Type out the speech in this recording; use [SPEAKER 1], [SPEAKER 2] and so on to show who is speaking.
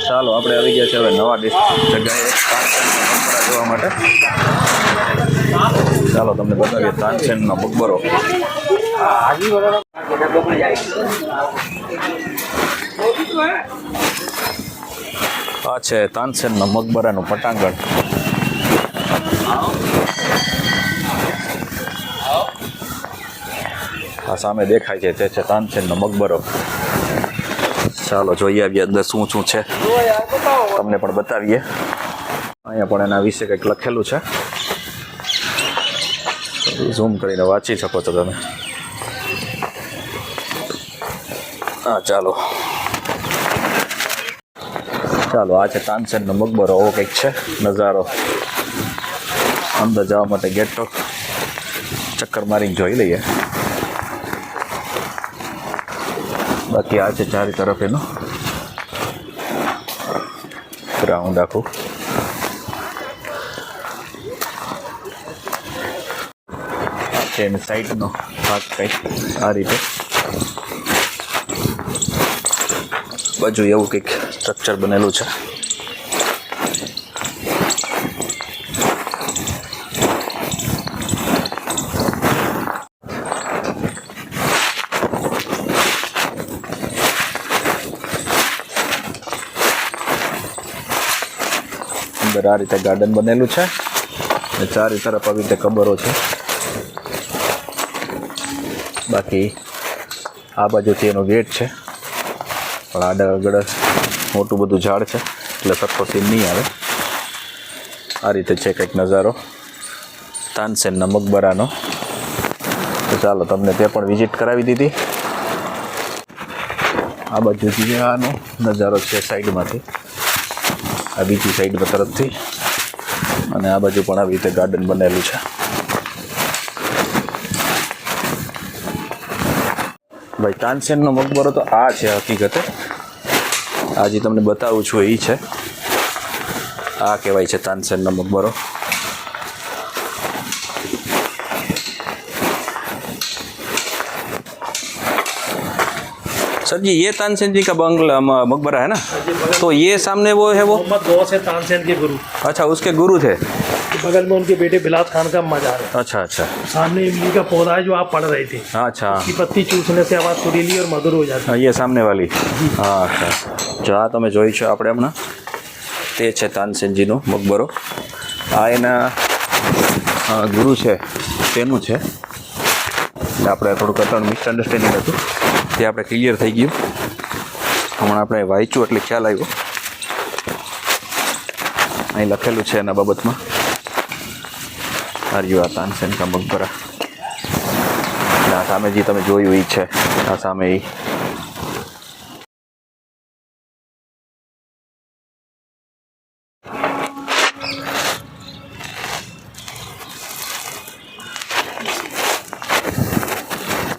[SPEAKER 1] ચાલો આપણે આવી ગયા છે હવે નવા જગ્યાએ મકબરા જોવા માટે. ચાલો તમને બતાવીએ તાનસેનનો મકબરો. આ છે તાનસેનનો મકબરાનું પટાંગણ. આ સામે દેખાય છે તે છે તાનસેનનો મકબરો. ચાલો જોઈએ આવીએ અંદર શું શું છે, તમને પણ બતાવીએ. અહીંયા પણ એના વિશે કંઈક લખેલું છે, ઝૂમ કરીને વાંચી શકો છો તમે. હા ચાલો આ છે તાનસેનનો મકબરો. આવો કંઈક છે નજારો. અંદર જવા માટે ગેટ તો ચક્કર મારીને જોઈ લઈએ. બાકી આ છે ચારે તરફ એનો ગ્રાઉન્ડ આખું. આ છે એની સાઈડનો ભાગ કંઈક આ રીતે. બાજુ એવું કંઈક સ્ટ્રક્ચર બનેલું છે. અંદર આ રીતે ગાર્ડન બનેલું છે અને ચારે તરફ આવી રીતે કબરો છે. બાકી આ બાજુથી એનો ગેટ છે, પણ આગળ મોટું બધું ઝાડ છે એટલે સરખો સીન નહીં આવે. આ રીતે છે કંઈક નજારો તાનસેનના મકબરાનો. તો ચાલો તમને તે પણ વિઝિટ કરાવી દીધી. આ બાજુથી આનો નજારો છે સાઈડમાંથી, આ બીજી સાઈડ તરફથી, અને આ બાજુ પણ આવી રીતે ગાર્ડન બનેલું છે. ભાઈ તાનસેનનો મકબરો તો આ છે હકીકતે. આજે તમને બતાવું છું એ છે. આ કહેવાય છે तानसेन मकबरो। सर जी ये तानसेन जी का बंगला मकबरा है ना, तो ये सामने वो है वो
[SPEAKER 2] मोहम्मद गौस है तानसेन के गुरु।
[SPEAKER 1] अच्छा, उसके गुरु थे।
[SPEAKER 2] बगल में उनके बेटे बिलात खान का मजार है।
[SPEAKER 1] अच्छा अच्छा।
[SPEAKER 2] सामने इमली का पौधा है जो आप पढ़ रहे थे।
[SPEAKER 1] अच्छा,
[SPEAKER 2] की पत्ती चूसने से आवाज़ सुरीली और मधुर हो जाती है।
[SPEAKER 1] ये सामने वाली। हाँ अच्छा। जो आ તમે જોઈ છો આપણે હમણાં તે છે તાનસેનજીનો મકબરો। આ એના ગુરુ છે તેનું છે। આપણે થોડુંક અત્યારે મિસઅન્ડરસ્ટેન્ડિંગ હતું તે આપણે ક્લિયર થઈ ગયું। હમણાં આપણે વાંચ્યું એટલે ખ્યાલ આવ્યો। અહીં લખેલું છે એના બાબતમાં। આ તાનસેન કા મકબરા। આ સામે જે તમે જોયું એ છે, આ સામે એ